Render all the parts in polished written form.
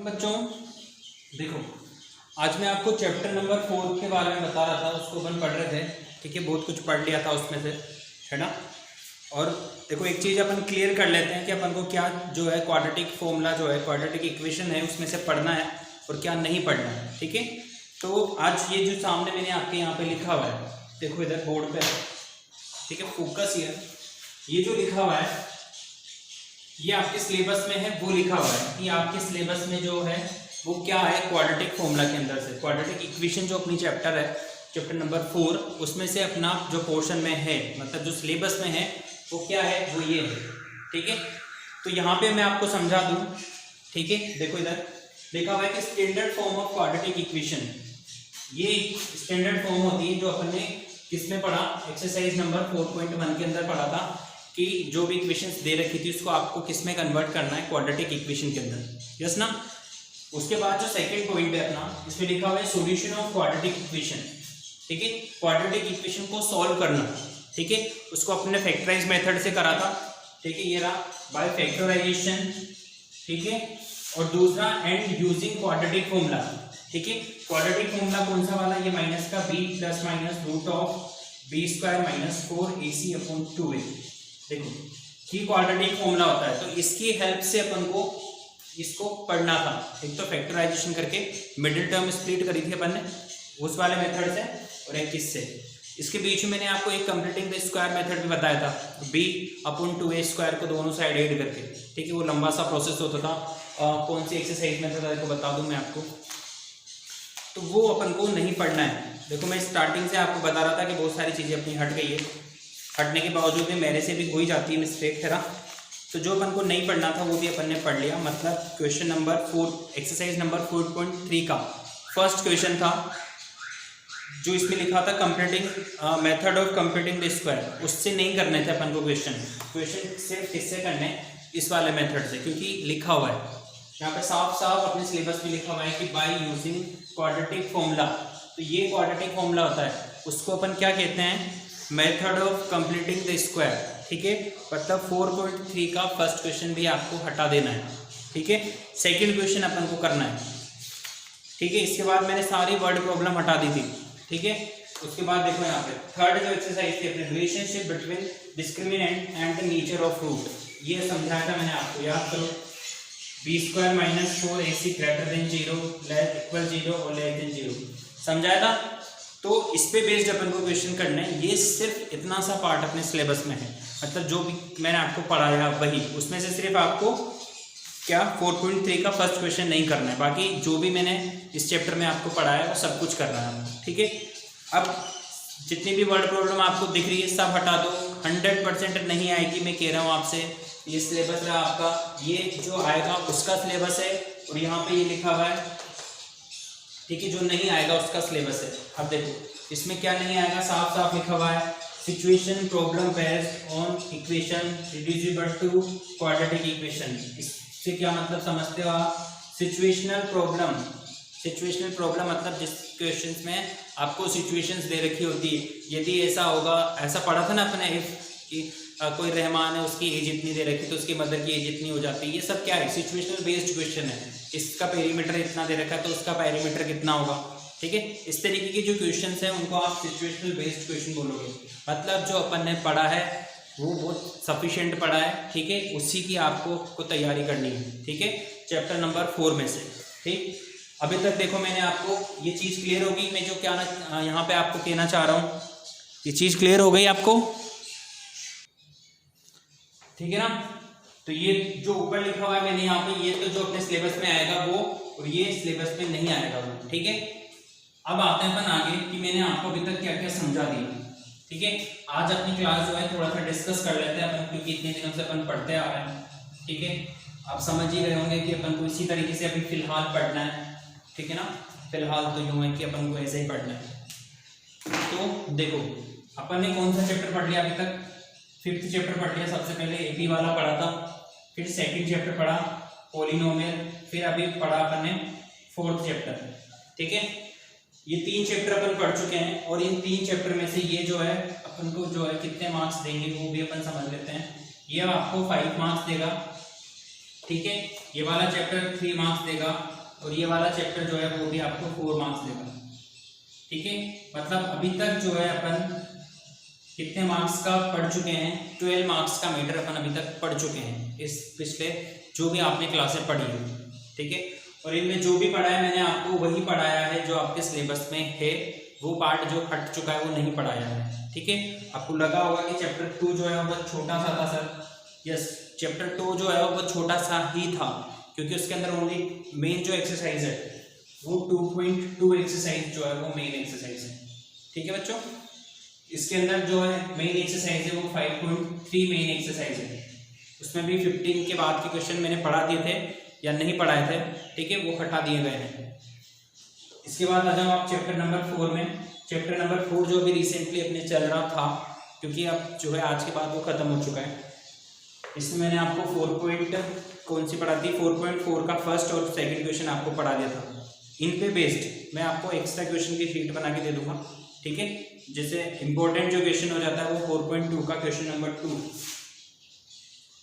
बच्चों देखो, आज मैं आपको चैप्टर नंबर 4 के बारे में बता रहा था। उसको अपन पढ़ रहे थे, ठीक है। बहुत कुछ पढ़ लिया था उसमें से, है ना। और देखो, एक चीज़ अपन क्लियर कर लेते हैं कि अपन को क्या जो है क्वाड्रेटिक फॉर्मूला जो है क्वाड्रेटिक इक्वेशन है उसमें से पढ़ना है और क्या नहीं पढ़ना है, ठीक है। तो आज ये जो सामने मैंने आपके यहाँ पे लिखा हुआ है, देखो इधर बोर्ड पे, ठीक है, फोकस ये जो लिखा हुआ है ये आपके सिलेबस में है, वो लिखा हुआ है कि आपके सिलेबस में जो है वो क्या है, क्वाड्रेटिक फॉर्मूला के अंदर से क्वाड्रेटिक इक्वेशन जो अपनी चैप्टर है, चैप्टर नंबर 4, उसमें से अपना जो पोर्शन में है, मतलब जो सिलेबस में है वो क्या है, वो ये है, ठीक है। तो यहाँ पे मैं आपको समझा दूँ, ठीक है। देखो इधर लिखा हुआ है कि standard form of quadratic equation, ये स्टैंडर्ड फॉर्म होती है जो अपन ने किसमें पढ़ा, एक्सरसाइज नंबर 4.1 के अंदर पढ़ा था कि जो भी इक्वेशंस दे रखी थी उसको आपको किस में कन्वर्ट करना है, क्वाड्रेटिक इक्वेशन के अंदर, यस ना। उसके बाद जो सेकंड पॉइंट है अपना, इसमें लिखा हुआ है सॉल्यूशन ऑफ क्वाड्रेटिक इक्वेशन, ठीक है। क्वाड्रेटिक इक्वेशन को सॉल्व करना, ठीक है। उसको अपने फैक्टराइज मेथड से करा था, ठीक है, ये रहा बाय फैक्टराइजेशन, ठीक है। और दूसरा एंड यूजिंग क्वाड्रेटिक फॉर्मूला, ठीक है। क्वाड्रेटिक फॉर्मूला कौन सा वाला, ये माइनस का b plus minus root of b square minus 4ac upon 2a, देखो ये क्वाड्रेटिक फॉर्मूला होता है। तो इसकी हेल्प से अपन को इसको पढ़ना था। एक तो फैक्टराइजेशन करके मिडिल टर्म स्प्लिट करी थी अपन ने उस वाले मेथड से, और एक किससे, इसके बीच में मैंने आपको एक कंप्लीटिंग द स्क्वायर मेथड भी बताया था, b अपॉन 2a स्क्वायर को दोनों साइड ऐड करके, ठीक है। वो लंबा सा प्रोसेस होता था। कौन सी एक्सरसाइज मेथड है को बता दूं मैं आपको, तो वो अपन को नहीं पढ़ना है। देखो मैं स्टार्टिंग से आपको बता रहा था कि बहुत सारी चीज़ें अपनी हट गई है, हटने के बावजूद भी मेरे से भी हो ही जाती है मिस्टेक, है ना। तो जो अपन को नहीं पढ़ना था वो भी अपन ने पढ़ लिया। मतलब क्वेश्चन नंबर 4, एक्सरसाइज नंबर 4.3 का फर्स्ट क्वेश्चन था जो इसमें लिखा था computing method of computing the square, उससे नहीं करने थे अपन को क्वेश्चन सिर्फ किससे करने, इस वाले मेथड से, क्योंकि लिखा हुआ है यहाँ पे साफ साफ अपने सिलेबस में लिखा हुआ है कि बाय यूजिंग क्वाड्रेटिक फॉर्मूला। तो ये क्वाड्रेटिक फॉर्मूला होता है, उसको अपन क्या कहते हैं, method of completing the square, ठीक है। मतलब 4.3 का फर्स्ट क्वेश्चन भी आपको हटा देना है, ठीक है। सेकंड क्वेश्चन अपन को करना है, ठीक है। इसके बाद मैंने सारी वर्ड प्रॉब्लम हटा दी थी, ठीक है। उसके बाद देखो यहाँ पे थर्ड जो एक्सरसाइज थी अपने, relationship between discriminant and the nature of root, ये समझाया था मैंने आपको, याद करो। b square minus 4ac greater than 0 equal 0 और लेस देन 0 समझाया था। तो इस पे बेस्ड अपन को क्वेश्चन करना है। ये सिर्फ इतना सा पार्ट अपने सिलेबस में है, मतलब जो भी मैंने आपको पढ़ाया वही, उसमें से सिर्फ आपको क्या 4.3 का फर्स्ट क्वेश्चन नहीं करना है, बाकी जो भी मैंने इस चैप्टर में आपको पढ़ाया वो सब कुछ करना है, ठीक है। अब जितनी भी वर्ड प्रॉब्लम आपको दिख रही है सब हटा दो, 100% नहीं आएगी, मैं कह रहा हूँ आपसे। ये सिलेबस है आपका, ये जो आएगा उसका सिलेबस है, और यहाँ पे ये लिखा हुआ है, ठीक है, जो नहीं आएगा उसका सिलेबस है। अब देखो इसमें क्या नहीं आएगा, साफ साफ लिखा हुआ है situation problem based on equation reducible to quadratic equation. इससे क्या मतलब समझते हो आप, सिचुएशनल प्रॉब्लम मतलब जिस क्वेश्चंस में आपको सिचुएशंस दे रखी होती है, यदि ऐसा होगा, ऐसा पढ़ा था ना अपने, इफ कोई रहमान है, उसकी एज इतनी दे रखी तो उसकी मदर की एज इतनी हो जाती है, ये सब क्या है, सिचुएशनल बेस्ड क्वेश्चन है। इसका पेरीमीटर इतना दे रखा है तो उसका पेरीमीटर कितना होगा, ठीक है। इस तरीके के जो क्वेश्चंस हैं उनको आप सिचुएशनल बेस्ड क्वेश्चन बोलोगे। मतलब जो अपन ने पढ़ा है वो बहुत सफिशिएंट पढ़ा है, ठीक है, उसी की आपको तैयारी करनी है, ठीक है, चैप्टर नंबर 4 में से, ठीक। अभी तक देखो मैंने आपको ये चीज़ क्लियर होगी, मैं जो क्या ना यहाँ पे आपको कहना चाह रहा हूँ, ये चीज़ क्लियर हो गई आपको, ठीक है ना। तो ये जो ऊपर लिखा हुआ है मैंने यहाँ पे, ये तो जो अपने सिलेबस में आएगा वो, और ये सिलेबस में नहीं आएगा वो, ठीक है। अब आते हैं अपन आगे कि मैंने आपको अभी तक क्या क्या समझा दिया, ठीक है। आज अपनी क्लास जो है थोड़ा सा डिस्कस कर लेते हैं अपन, क्योंकि इतने दिनों से अपन पढ़ते आ रहे हैं, ठीक है। आप समझ ही रहे होंगे कि अपन को इसी तरीके से अभी फिलहाल पढ़ना है, ठीक है ना। फिलहाल तो यूँ है कि अपन को ऐसे ही पढ़ना है। तो देखो अपन ने कौन सा चैप्टर पढ़ लिया अभी तक, 5th चैप्टर पढ़ लिया। सबसे पहले एपी वाला पढ़ा था, फिर सेकंड चैप्टर पढ़ा पॉलिनोमियल, फिर अभी पढ़ा अपन ने 4th चैप्टर, ठीक है। ये 3 चैप्टर अपन पढ़ चुके हैं, और इन 3 चैप्टर में से ये जो है अपन को जो है कितने मार्क्स देंगे वो भी अपन समझ लेते हैं। ये आपको 5 मार्क्स देगा, ठीक है। ये वाला चैप्टर 3 मार्क्स देगा और ये वाला चैप्टर जो है वो भी आपको 4 मार्क्स देगा। ठीक है, मतलब अभी तक जो है अपन कितने मार्क्स का पढ़ चुके हैं, 12 मार्क्स का मीटर अपन अभी तक पढ़ चुके हैं इस पिछले जो भी आपने क्लासें पढ़ी है। ठीक है, और इनमें जो भी पढ़ाया मैंने आपको वही पढ़ाया है जो आपके सिलेबस में है, वो पार्ट जो हट चुका है वो नहीं पढ़ाया है। ठीक है, आपको लगा होगा कि चैप्टर 2 जो है वो छोटा सा था सर। यस, चैप्टर 2 जो है वो छोटा सा ही था क्योंकि उसके अंदर ओनली मेन जो एक्सरसाइज है वो 2.2 एक्सरसाइज जो है वो मेन एक्सरसाइज है। ठीक है बच्चों, इसके अंदर जो है मेन एक्सरसाइज है वो 5.3 मेन एक्सरसाइज है। उसमें भी 15 के बाद के क्वेश्चन मैंने पढ़ा दिए थे या नहीं पढ़ाए थे। ठीक है, वो हटा दिए गए हैं। इसके बाद आ जाओ आप चैप्टर नंबर 4 में। चैप्टर नंबर 4 जो भी रिसेंटली अपने चल रहा था क्योंकि अब जो है आज के बाद वो खत्म हो चुका है। इसमें मैंने आपको 4.4 का फर्स्ट और सेकंड क्वेश्चन आपको पढ़ा दिया था। इन पे बेस्ड मैं आपको एक्स्ट्रा क्वेश्चन की शीट बना के दे दूंगा। ठीक है, जैसे इंपॉर्टेंट जो क्वेश्चन हो जाता है वो 4.2 का क्वेश्चन नंबर 2,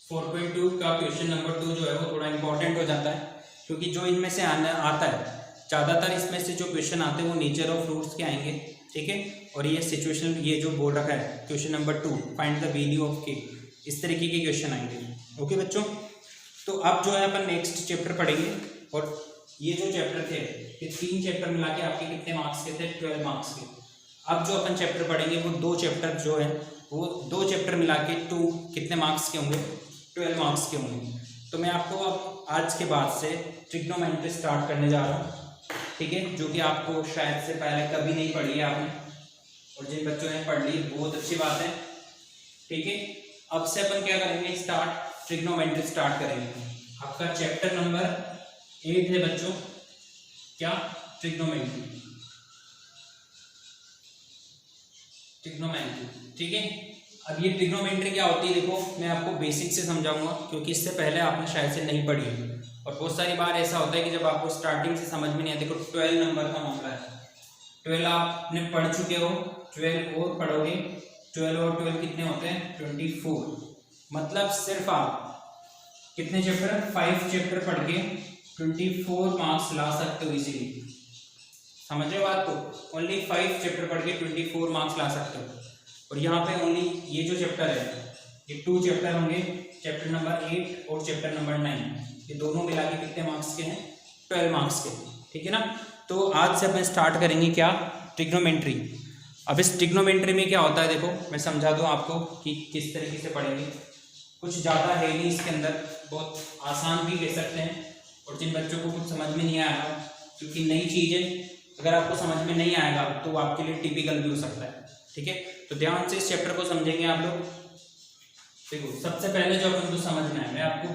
4.2 का क्वेश्चन नंबर 2 जो है वो थोड़ा इंपॉर्टेंट हो जाता है क्योंकि जो इनमें से आता है ज़्यादातर इसमें से जो क्वेश्चन आते हैं वो नेचर ऑफ फ्रूट्स के आएंगे। ठीक है, और ये सिचुएशन ये जो बोल रखा है question number 2 find the value of के, इस तरीके के क्वेश्चन आएंगे। ओके बच्चों, तो अब जो है अपन नेक्स्ट चैप्टर पढ़ेंगे। और ये जो चैप्टर थे ये 3 चैप्टर मिला के आपके कितने मार्क्स के थे, 12 मार्क्स के। अब जो अपन चैप्टर पढ़ेंगे वो 2 चैप्टर जो है वो 2 चैप्टर मिला के कितने मार्क्स के होंगे, 12 मार्क्स के होंगे। तो मैं आपको अब आज के बाद से ट्रिग्नोमेट्री स्टार्ट करने जा रहा हूँ। ठीक है, जो कि आपको शायद से पहले कभी नहीं पढ़ी है आपने, और जिन बच्चों ने पढ़ ली बहुत अच्छी बात है। ठीक है, अब से अपन क्या करेंगे, ट्रिग्नोमेट्री स्टार्ट करेंगे। आपका चैप्टर नंबर 8 है बच्चों, क्या, ट्रिग्नोमेट्री। ठीक है, अब ये ट्रिग्नोमेट्री क्या होती है देखो मैं आपको बेसिक से समझाऊंगा क्योंकि इससे पहले आपने शायद से नहीं पढ़ी है। और बहुत सारी बार ऐसा होता है कि जब आपको स्टार्टिंग से समझ में नहीं आता। देखो 12 नंबर का मामला है, 12 आपने पढ़ चुके हो, 12 और पढ़ोगे, 12 और 12 कितने होते हैं, 24। मतलब सिर्फ आप कितने चैप्टर, 5 चैप्टर पढ़ के 24 मार्क्स ला सकते हो इजीली। समझ रहे हो बात को, ओनली 5 चैप्टर पढ़ के 24 मार्क्स ला सकते हो। और यहाँ पे ओनली ये जो चैप्टर है ये 2 चैप्टर होंगे, चैप्टर नंबर 8 और चैप्टर नंबर 9, ये दोनों मिला के कितने मार्क्स के हैं, 12 मार्क्स के। ठीक है ना, तो आज से अपन स्टार्ट करेंगे क्या, ट्रिग्नोमेट्री। अब इस ट्रिग्नोमेट्री में क्या होता है देखो मैं समझा दूँ आपको कि किस तरीके से पढ़ेंगे। कुछ ज़्यादा है नहीं इसके अंदर, बहुत आसान भी कह सकते हैं। और जिन बच्चों को कुछ समझ में नहीं आएगा क्योंकि नई चीज़ें अगर आपको समझ में नहीं आएगा तो वो आपके लिए टिपिकल भी हो सकता है। ठीक है, तो ध्यान से इस चैप्टर को समझेंगे आप लोग। देखो सबसे पहले जो अपन को समझना है, मैं आपको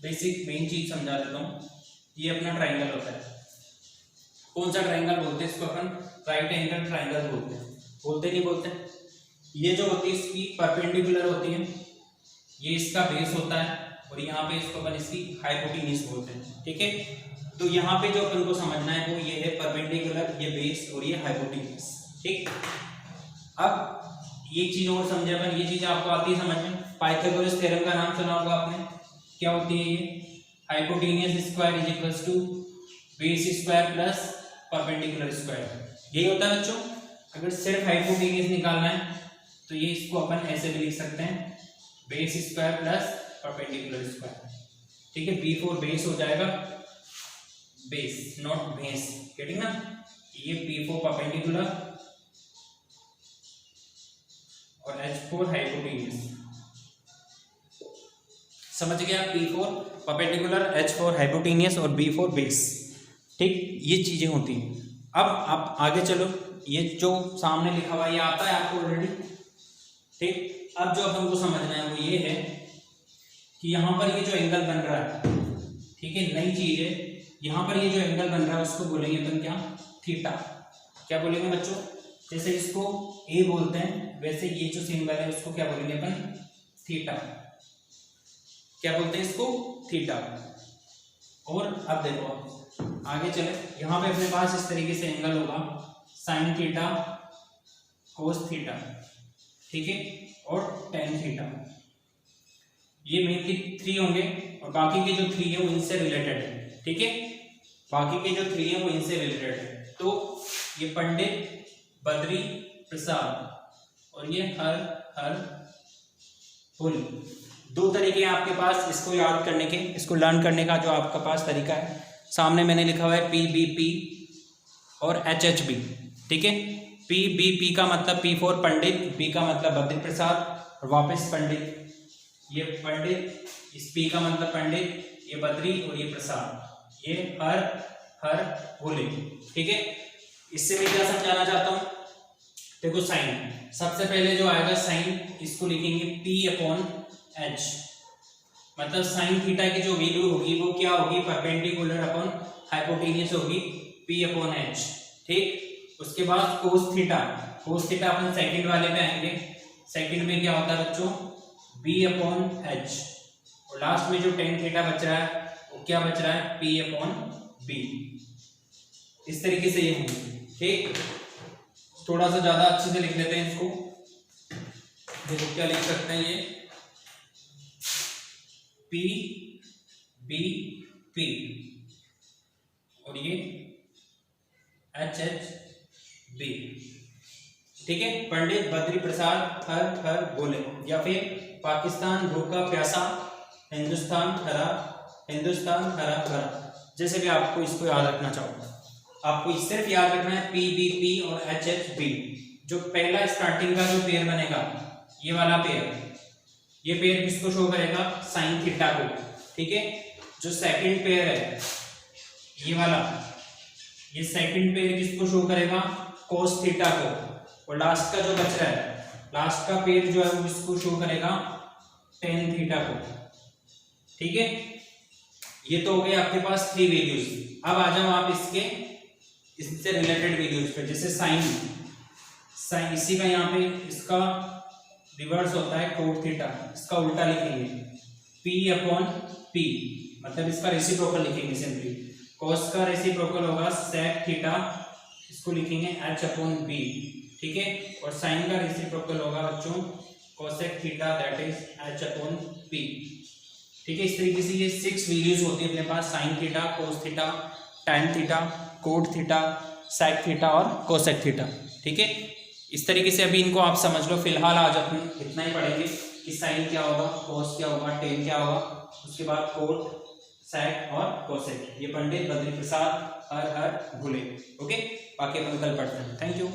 बेसिक मेन चीज समझा देता हूँ। ये अपना ट्राइंगल होता है, कौन सा ट्राइंगल बोलते हैं इसको, अपन राइट एंगल ट्राइंगल बोलते हैं, बोलते नहीं बोलते। ये जो होती है इसकी परपेंडिकुलर होती है, ये इसका बेस होता है और यहाँ पे इसको अपन इसकी हाइपोटेन्यूज बोलते हैं। ठीक है, तो यहाँ पे जो अपन को समझना है वो ये है परपेंडिकुलर, ये बेस और ये हाइपोटेन्यूज। ठीक, अब ये चीज और समझे अपन, ये चीज आपको आती है समझ में। पाइथागोरस थ्योरम का नाम सुना होगा आपने, क्या होती है ये, hypotenuse square is equals to base square plus perpendicular square. यही होता है बच्चों। अगर सिर्फ हाइपोटेन्यूज निकालना है तो ये इसको अपन ऐसे भी लिख सकते हैं, base square plus perpendicular square. ठीक है, B4 बेस हो जाएगा, बेस नॉट बेस, गेटिंग ना। ये P4 परपेंडिकुलर और H4 हाइपोटेन्यूज। समझ गया, P4 परपेंडिकुलर, H4 हाइपोटेन्यूज और B4 बेस। ठीक, ये चीजें होती हैं। अब आप आगे चलो, ये जो सामने लिखा हुआ ये आता है आपको ऑलरेडी। ठीक, अब जो अपन को समझना है वो ये है कि यहाँ पर ये जो एंगल बन रहा है, ठीक है, नई चीज है। यहाँ पर ये जो एंगल बन रहा है उसको बोलेंगे अपन क्या, थीटा। क्या बोलेंगे बच्चों, जैसे इसको ए बोलते हैं वैसे ये जो सिंबल है उसको क्या बोलेंगे अपन, थीटा। क्या बोलते हैं इसको, थीटा। और अब देखो आगे चले, यहाँ पे अपने पास इस तरीके से एंगल होगा, साइन थीटा, कोस थीटा, ठीक है, और टेन थीटा। ये मेन 3 होंगे, और बाकी के जो 3 है वो इनसे रिलेटेड है, ठीक है, बाकी के जो 3 है वो इनसे रिलेटेड है। तो ये पंडित बद्री प्रसाद और ये हर हर फुल, 2 तरीके हैं आपके पास इसको याद करने के, इसको लर्न करने का जो आपके पास तरीका है। सामने मैंने लिखा हुआ है PBP और HHB, ठीक है। PBP का मतलब P फॉर पंडित, B का मतलब बद्री प्रसाद और वापस पंडित, ये पंडित, इस P का मतलब पंडित, ये बद्री और ये प्रसाद, ये हर हर भोले, ठीक है। इससे मैं क्या समझाना चाहता हूँ, देखो साइन, सबसे पहले जो आएगा साइन, इसको लिखेंगे P/H, मतलब साइन थीटा की जो वैल्यू होगी वो क्या होगी, परपेंडिकुलर अपॉन हाइपोटेन्यूस होगी, P/H, ठीक। उसके बाद कोस थीटा, कोस थीटा अपन सेकंड वाले में आएंगे, सेकंड में क्या होता है बच्चों, B/H, और लास्ट में जो टेन थीटा बच रहा है वो क्या बच रहा है, P/B। इस तरीके से ये होंगे, ठीक। थोड़ा सा ज्यादा अच्छे से लिख लेते हैं इसको, देखो क्या लिख सकते हैं, ये PBP और ये HHB, ठीक है। पंडित बद्री प्रसाद हर हर बोले, या फिर पाकिस्तान भूखा प्यासा, हिंदुस्तान हरा भरा, जैसे भी आपको इसको याद रखना चाहो। आपको सिर्फ याद रखना है PBP और HHB। जो पहला स्टार्टिंग का जो पेयर बनेगा, ये वाला पेयर, ये पेयर किसको शो करेगा, साइन थीटा को, ठीक है। जो सेकंड पेयर है ये वाला, ये सेकंड पेयर किसको शो करेगा, कोस थीटा को, और लास्ट का जो बच रहा है, लास्ट का पेयर जो है वो इसको शो करेगा टेन थीटा को, ठीक है। ये तो हो गए आपके पास 3 वैल्यूज। अब आ जाओ आप इससे रिलेटेड वैल्यूज पे, जैसे साइन, साइन इसी का यहाँ पे इसका रिवर्स होता है कोट थीटा, इसका उल्टा लिखेंगे P/P, मतलब इसका रेसिप्रोकल लिखेंगे सिंपली। कॉस का रेसिप्रोकल होगा सेक थीटा, इसको लिखेंगे H/B, ठीक है। और साइन का रेसिप्रोकल होगा बच्चों cosec theta, that is H/P, ठीक है। इस तरीके से ये 6 वैल्यूज होती है अपने पास, sine theta, cos theta, tan theta, cot theta, sec theta और कोसेक थीटा, ठीक है। इस तरीके से अभी इनको आप समझ लो। फिलहाल आज अपन इतना ही पढ़ेंगे कि साइन क्या होगा, कोस क्या होगा, टेन क्या होगा, उसके बाद कोट, सेक और कोसेक। ये पंडित बद्री प्रसाद हर हर भूले, ओके। बाकी अपन कल पढ़ते हैं। Thank you.